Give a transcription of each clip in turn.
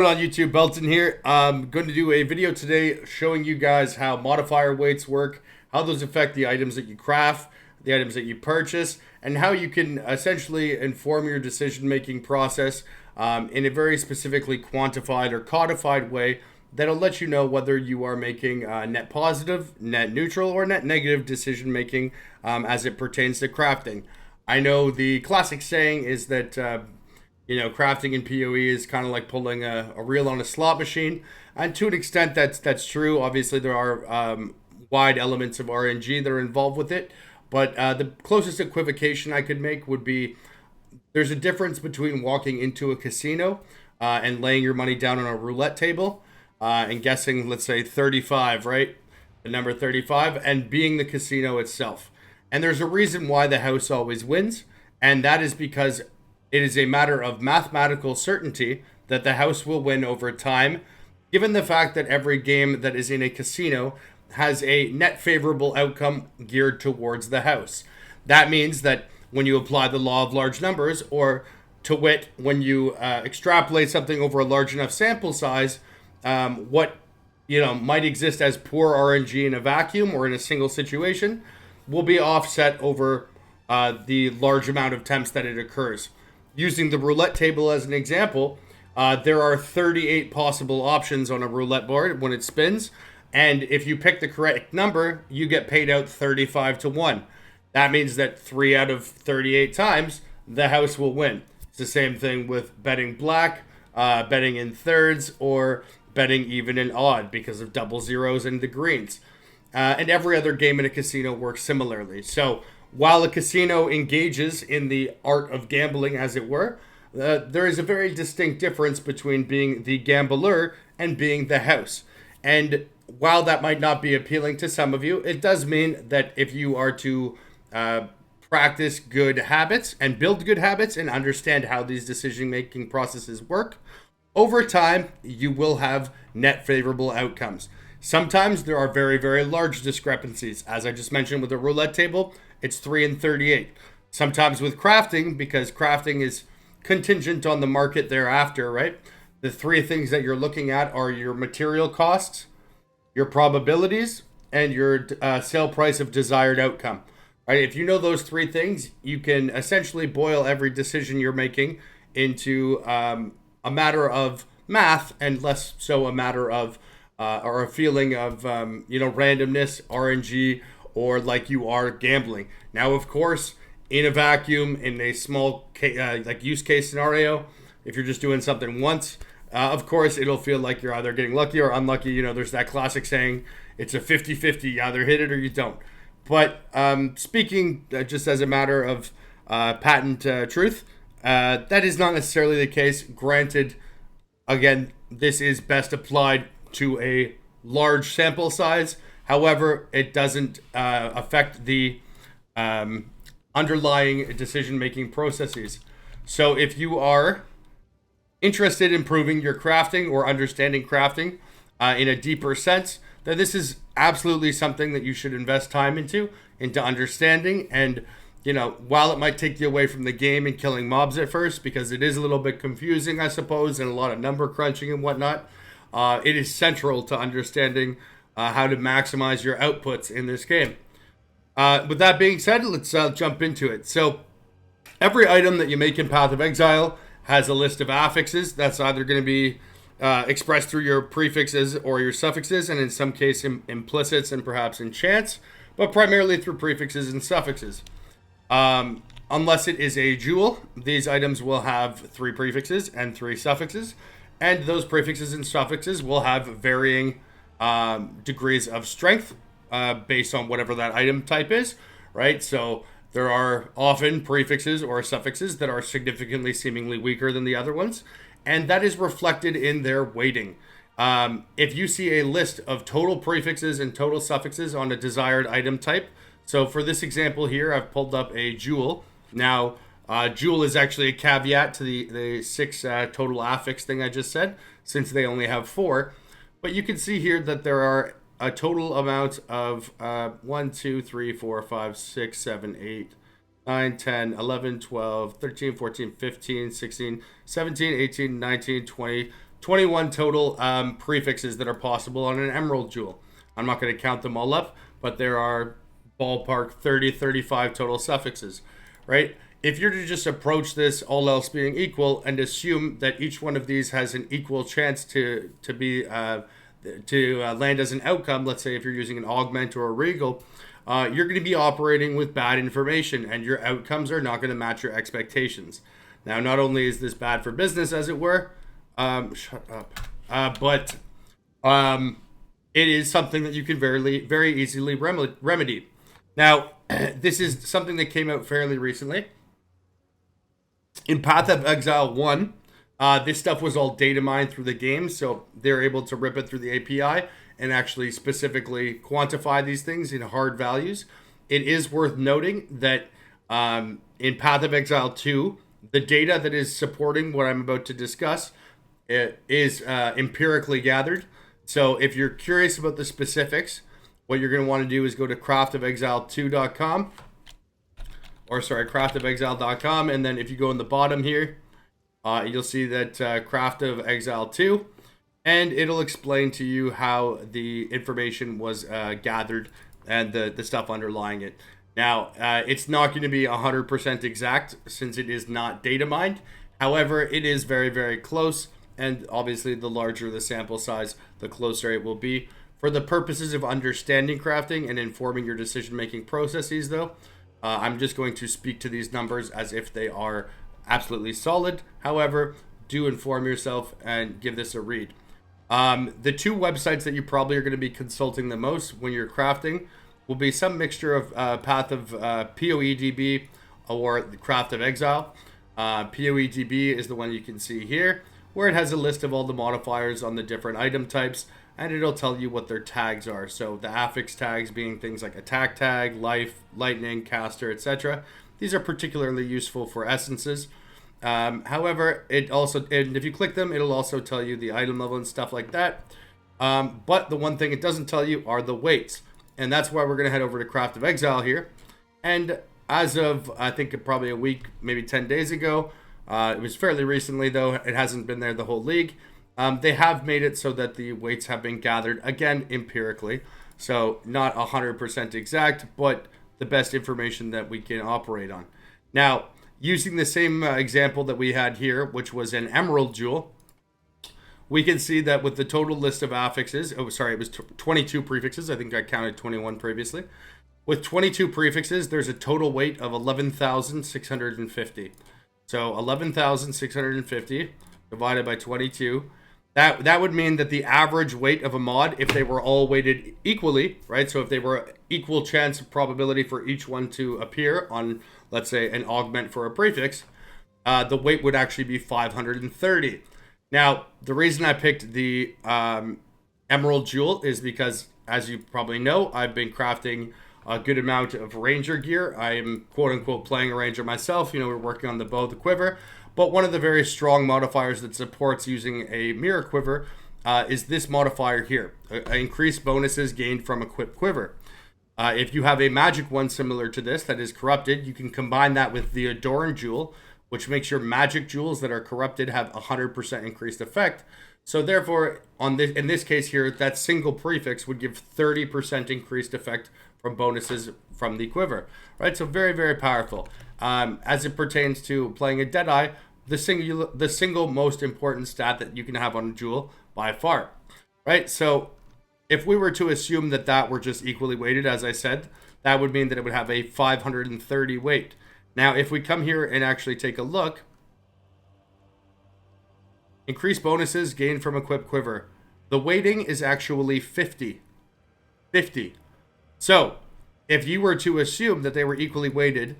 On YouTube, Belton here. I'm going to do a video today showing you guys how modifier weights work, how those affect the items that you craft, the items that you purchase, and how you can essentially inform your decision-making process in a very specifically quantified or codified way that'll let you know whether you are making net positive, net neutral, or net negative decision-making as it pertains to crafting. I know the classic saying is that crafting in PoE is kind of like pulling a reel on a slot machine, and to an extent, that's true. Obviously, there are wide elements of RNG that are involved with it, but the closest equivocation I could make would be there's a difference between walking into a casino and laying your money down on a roulette table and guessing, let's say, 35, right? The number 35, and being the casino itself. And there's a reason why the house always wins, and that is because it is a matter of mathematical certainty that the house will win over time, given the fact that every game that is in a casino has a net favorable outcome geared towards the house. That means that when you apply the law of large numbers, or to wit, when you extrapolate something over a large enough sample size, what might exist as poor RNG in a vacuum or in a single situation will be offset over the large amount of attempts that it occurs. Using the roulette table as an example, there are 38 possible options on a roulette board when it spins, and if you pick the correct number, you get paid out 35 to 1. That means that 3 out of 38 times, the house will win. It's the same thing with betting black, betting in thirds, or betting even and odd because of double zeros and the greens. And every other game in a casino works similarly. So while a casino engages in the art of gambling, as it were, there is a very distinct difference between being the gambler and being the house. And while that might not be appealing to some of you, it does mean that if you are to practice good habits and build good habits and understand how these decision-making processes work, over time, you will have net favorable outcomes. Sometimes there are very, very large discrepancies. As I just mentioned with the roulette table, it's 3 and 38. Sometimes with crafting, because crafting is contingent on the market thereafter, right? The three things that you're looking at are your material costs, your probabilities, and your sale price of desired outcome. Right? If you know those three things, you can essentially boil every decision you're making into a matter of math and less so a matter of or a feeling of randomness, RNG, or like you are gambling. Now, of course, in a vacuum, in a small use case scenario, if you're just doing something once, of course, it'll feel like you're either getting lucky or unlucky. There's that classic saying, it's a 50-50, you either hit it or you don't. But speaking just as a matter of patent truth, that is not necessarily the case. Granted, again, this is best applied to a large sample size. However, it doesn't affect the underlying decision-making processes. So if you are interested in improving your crafting or understanding crafting in a deeper sense, then this is absolutely something that you should invest time into understanding. And while it might take you away from the game and killing mobs at first, because it is a little bit confusing, I suppose, and a lot of number crunching and whatnot, it is central to understanding how to maximize your outputs in this game. With that being said, let's jump into it. So every item that you make in Path of Exile has a list of affixes. That's either going to be expressed through your prefixes or your suffixes, and in some case implicits and perhaps enchants, but primarily through prefixes and suffixes. Unless it is a jewel, these items will have 3 prefixes and 3 suffixes, and those prefixes and suffixes will have varying degrees of strength based on whatever that item type is, right? So there are often prefixes or suffixes that are significantly seemingly weaker than the other ones, and that is reflected in their weighting. If you see a list of total prefixes and total suffixes on a desired item type, so for this example here, I've pulled up a jewel. Now, jewel is actually a caveat to the 6 total affix thing I just said, since they only have 4. But you can see here that there are a total amount of 1, 2, 3, 4, 5, 6, 7, 8, 9, 10, 11, 12, 13, 14, 15, 16, 17, 18, 19, 20, 21 total prefixes that are possible on an emerald jewel. I'm not going to count them all up, but there are ballpark 30, 35 total suffixes, right? If you're to just approach this, all else being equal, and assume that each one of these has an equal chance to land as an outcome, let's say if you're using an augment or a regal, you're going to be operating with bad information, and your outcomes are not going to match your expectations. Now, not only is this bad for business, as it were, shut up, but it is something that you can very easily remedy. Now, this is something that came out fairly recently. In Path of Exile 1, this stuff was all data mined through the game, so they're able to rip it through the API and actually specifically quantify these things in hard values. It is worth noting that in Path of Exile 2, the data that is supporting what I'm about to discuss is empirically gathered. So if you're curious about the specifics, what you're going to want to do is go to craftofexile2.com, or sorry, craftofexile.com, and then if you go in the bottom here, you'll see that Craft of Exile 2, and it'll explain to you how the information was gathered and the stuff underlying it. Now, it's not going to be 100% exact since it is not data mined. However, it is very, very close, and obviously the larger the sample size, the closer it will be. For the purposes of understanding crafting and informing your decision-making processes, though, I'm just going to speak to these numbers as if they are absolutely solid. However, do inform yourself and give this a read. The two websites that you probably are going to be consulting the most when you're crafting will be some mixture of Path of PoEDB or the Craft of Exile. PoEDB is the one you can see here, where it has a list of all the modifiers on the different item types, and it'll tell you what their tags are. So the affix tags being things like attack tag, life, lightning, caster, etc. These are particularly useful for essences. However, it also, and if you click them, it'll also tell you the item level and stuff like that. But the one thing it doesn't tell you are the weights. And that's why we're going to head over to Craft of Exile here. And as of, I think probably a week, maybe 10 days ago, it was fairly recently though, it hasn't been there the whole league. They have made it so that the weights have been gathered, again, empirically. So not 100% exact, but the best information that we can operate on. Now, using the same example that we had here, which was an emerald jewel, we can see that with the total list of affixes, it was 22 prefixes. I think I counted 21 previously. With 22 prefixes, there's a total weight of 11,650. So 11,650 divided by 22. That would mean that the average weight of a mod, if they were all weighted equally, right? So if they were equal chance of probability for each one to appear on, let's say, an augment for a prefix, the weight would actually be 530. Now, the reason I picked the Emerald Jewel is because, as you probably know, I've been crafting a good amount of ranger gear. I am quote-unquote playing a ranger myself. You know, we're working on the bow, the quiver. But one of the very strong modifiers that supports using a mirror quiver is this modifier here. Increased bonuses gained from equipped quiver. If you have a magic one similar to this that is corrupted, you can combine that with the Adorn Jewel, which makes your magic jewels that are corrupted have 100% increased effect. So therefore, in this case here, that single prefix would give 30% increased effect from bonuses from the quiver, right? So very, very powerful. As it pertains to playing a Deadeye, the single most important stat that you can have on a jewel by far, right? So if we were to assume that that were just equally weighted, as I said, that would mean that it would have a 530 weight. Now, if we come here and actually take a look, increased bonuses gained from equipped quiver. The weighting is actually 50. 50. So, if you were to assume that they were equally weighted,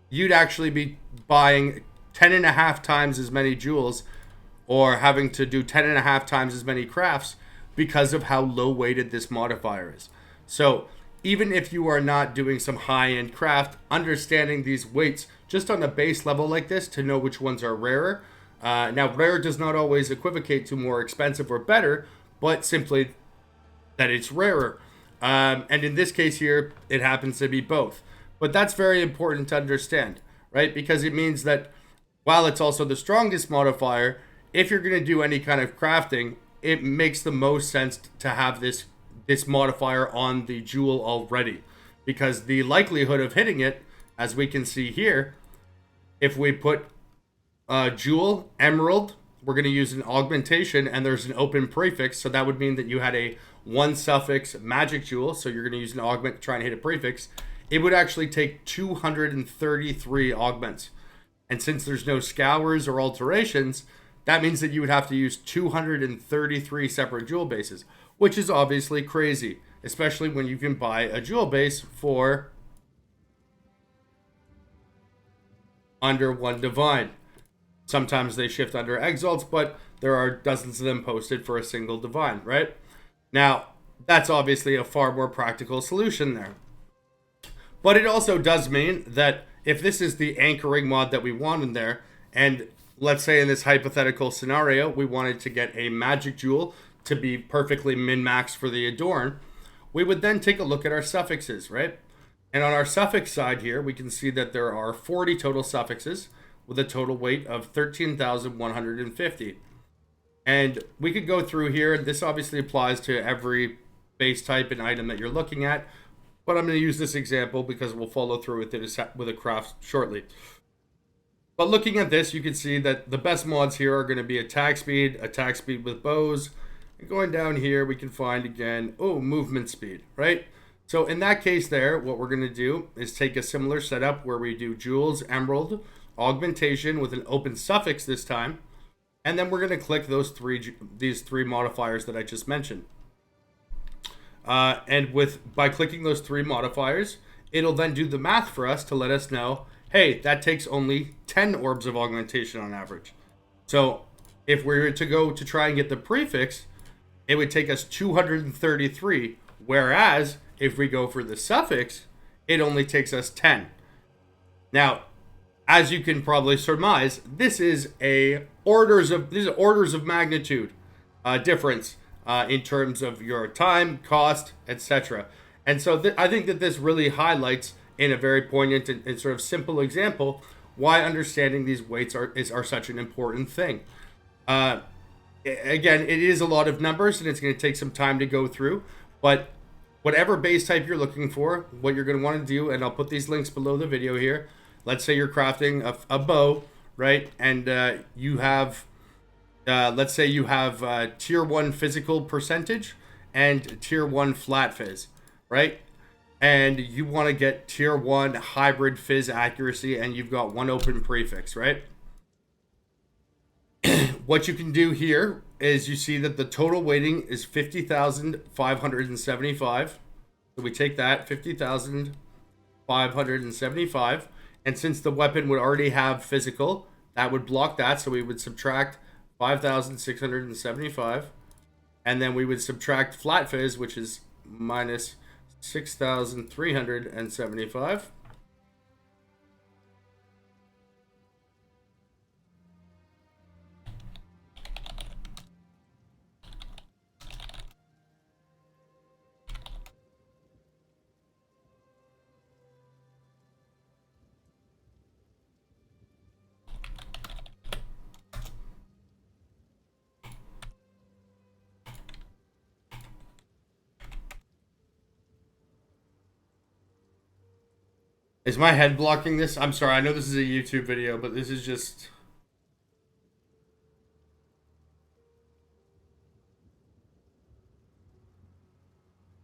you'd actually be buying 10.5 times as many jewels or having to do 10.5 times as many crafts because of how low weighted this modifier is. So, even if you are not doing some high-end craft, understanding these weights just on a base level like this to know which ones are rarer. Now, rare does not always equivocate to more expensive or better, but simply that it's rarer. And in this case here, it happens to be both. But that's very important to understand, right? Because it means that while it's also the strongest modifier, if you're going to do any kind of crafting, it makes the most sense to have this modifier on the jewel already, because the likelihood of hitting it, as we can see here, if we put jewel, emerald, we're going to use an augmentation, and there's an open prefix, so that would mean that you had a 1 suffix magic jewel, so you're going to use an augment to try and hit a prefix. It would actually take 233 augments. And since there's no scours or alterations, that means that you would have to use 233 separate jewel bases, which is obviously crazy, especially when you can buy a jewel base for under 1 divine. Sometimes they shift under exalts, but there are dozens of them posted for a single divine, right? Now, that's obviously a far more practical solution there. But it also does mean that if this is the anchoring mod that we want in there, and let's say in this hypothetical scenario, we wanted to get a magic jewel to be perfectly min-maxed for the adorn, we would then take a look at our suffixes, right? And on our suffix side here, we can see that there are 40 total suffixes with a total weight of 13,150. And we could go through here. This obviously applies to every base type and item that you're looking at, but I'm going to use this example because we'll follow through with it with a craft shortly. But looking at this, you can see that the best mods here are going to be attack speed with bows. And going down here, we can find again, movement speed, right? So in that case there, what we're going to do is take a similar setup where we do jewels, emerald, augmentation with an open suffix this time, and then we're going to click these three modifiers that I just mentioned. And by clicking those 3 modifiers, it'll then do the math for us to let us know, hey, that takes only 10 orbs of augmentation on average. So if we were to go to try and get the prefix, it would take us 233, whereas if we go for the suffix, it only takes us 10. Now, as you can probably surmise, this is orders of magnitude difference in terms of your time, cost, etc. And so I think that this really highlights, in a very poignant and sort of simple example, why understanding these weights are such an important thing. Again, it is a lot of numbers, and it's going to take some time to go through, but whatever base type you're looking for, what you're going to want to do, and I'll put these links below the video here. Let's say you're crafting a bow, right? And you have, let's say you have tier 1 physical percentage and tier 1 flat fizz, right? And you want to get tier 1 hybrid fizz accuracy, and you've got 1 open prefix, right? What you can do here is you see that the total weighting is 50,575. So we take that, 50,575. And since the weapon would already have physical, that would block that. So we would subtract 5,675. And then we would subtract flat fizz, which is minus 6,375. Is my head blocking this? I'm sorry, I know this is a YouTube video, but this is just...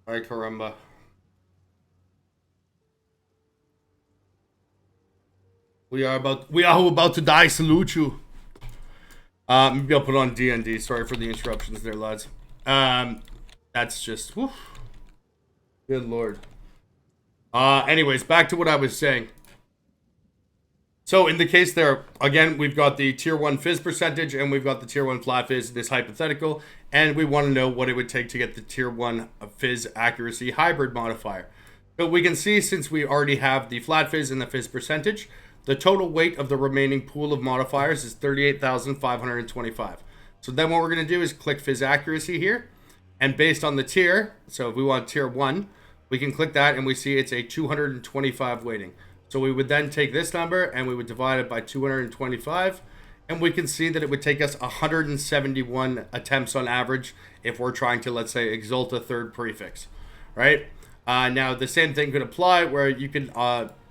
Ay caramba. We are about to die, salute you. Maybe I'll put on D&D. Sorry for the interruptions there, lads. That's just... Whew. Good lord. Anyways, back to what I was saying. So in the case there, again, we've got the tier 1 fizz percentage and we've got the tier 1 flat fizz, this hypothetical, and we want to know what it would take to get the tier 1 fizz accuracy hybrid modifier. So we can see, since we already have the flat fizz and the fizz percentage, the total weight of the remaining pool of modifiers is 38,525. So then what we're going to do is click fizz accuracy here, and based on the tier, so if we want tier 1, we can click that and we see it's a 225 weighting. So we would then take this number and we would divide it by 225, And we can see that it would take us 171 attempts on average if we're trying to, let's say, exalt a third prefix, right? Now, the same thing could apply where you can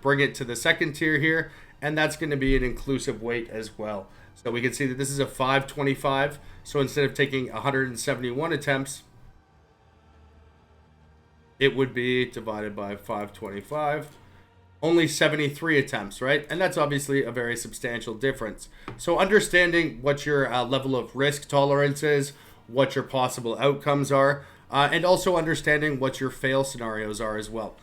bring it to the second tier here, and that's going to be an inclusive weight as well. So we can see that this is a 525. So instead of taking 171 attempts, it would be divided by 525. Only 73 attempts, right? And that's obviously a very substantial difference. So understanding what your level of risk tolerance is, what your possible outcomes are, and also understanding what your fail scenarios are as well.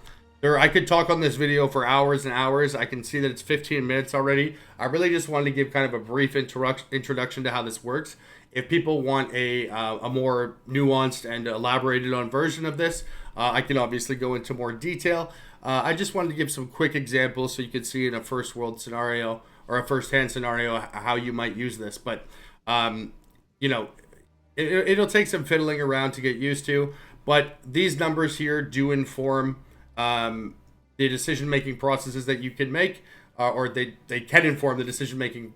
I could talk on this video for hours and hours. I can see that it's 15 minutes already. I really just wanted to give kind of a brief introduction to how this works. If people want a more nuanced and elaborated on version of this, I can obviously go into more detail. I just wanted to give some quick examples so you could see in a first world scenario or a first-hand scenario how you might use this. But, you know, it'll take some fiddling around to get used to. But these numbers here do inform the decision-making processes that you can make, or they can inform the decision-making.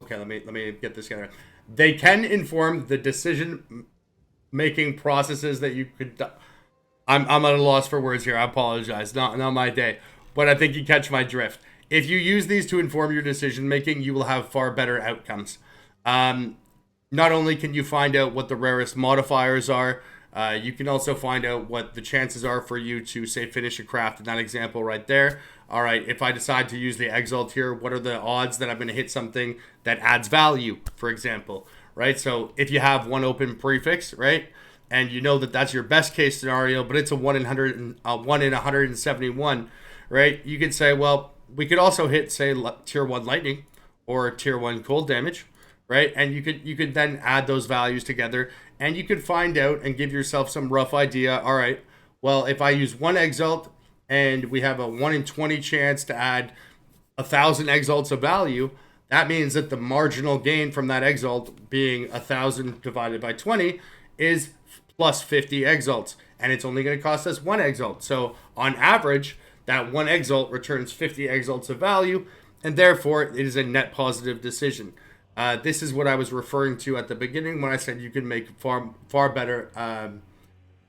Okay, let me get this together. They can inform the decision-making processes that you could. I'm at a loss for words here. I apologize. Not my day, but I think you catch my drift. If you use these to inform your decision-making, you will have far better outcomes. Not only can you find out what the rarest modifiers are, you can also find out what the chances are for you to, say, finish a craft in that example right there. All right, if I decide to use the exalt here, what are the odds that I'm going to hit something that adds value, for example, right? So if you have one open prefix, right, and you know that that's your best case scenario, but it's a 1 in 171, right? You could say, well, we could also hit, say, tier 1 lightning or tier 1 cold damage, right? And you could then add those values together, and you could find out and give yourself some rough idea. All right, well, if I use one exalt and we have a 1 in 20 chance to add 1,000 exalts of value, that means that the marginal gain from that exalt being 1,000 divided by 20 is plus 50 exalts, and it's only going to cost us one exalt. So on average, that one exalt returns 50 exalts of value, and therefore it is a net positive decision. This is what I was referring to at the beginning when I said you can make far better,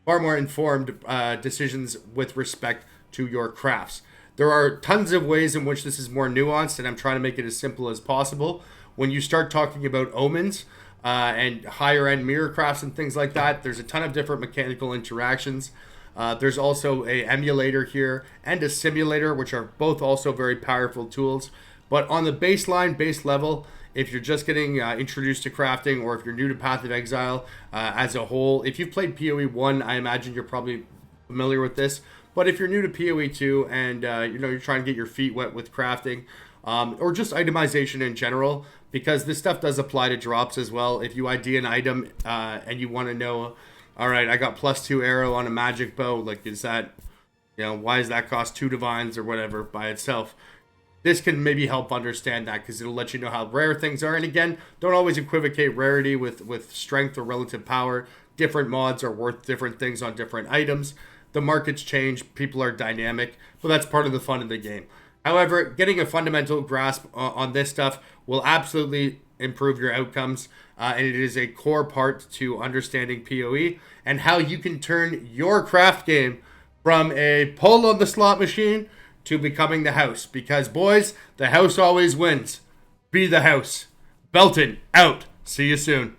far more informed decisions with respect to your crafts. There are tons of ways in which this is more nuanced, and I'm trying to make it as simple as possible. When you start talking about omens and higher end mirror crafts and things like that, there's a ton of different mechanical interactions. There's also a emulator here and a simulator, which are both also very powerful tools. But on the base level, if you're just getting introduced to crafting, or if you're new to Path of Exile as a whole, if you've played PoE 1, I imagine you're probably familiar with this. But if you're new to PoE 2 and you're trying to get your feet wet with crafting, or just itemization in general, because this stuff does apply to drops as well. If you ID an item and you want to know, all right, I got +2 arrow on a magic bow, like, is that, why does that cost 2 divines or whatever by itself? This can maybe help understand that, because it'll let you know how rare things are. And again, don't always equivocate rarity with strength or relative power. Different mods are worth different things on different items. The markets change, people are dynamic, but that's part of the fun of the game. However, getting a fundamental grasp on this stuff will absolutely improve your outcomes, and it is a core part to understanding PoE and how you can turn your craft game from a pull on the slot machine to becoming the house. Because, boys, the house always wins. Be the house. Belton, out. See you soon.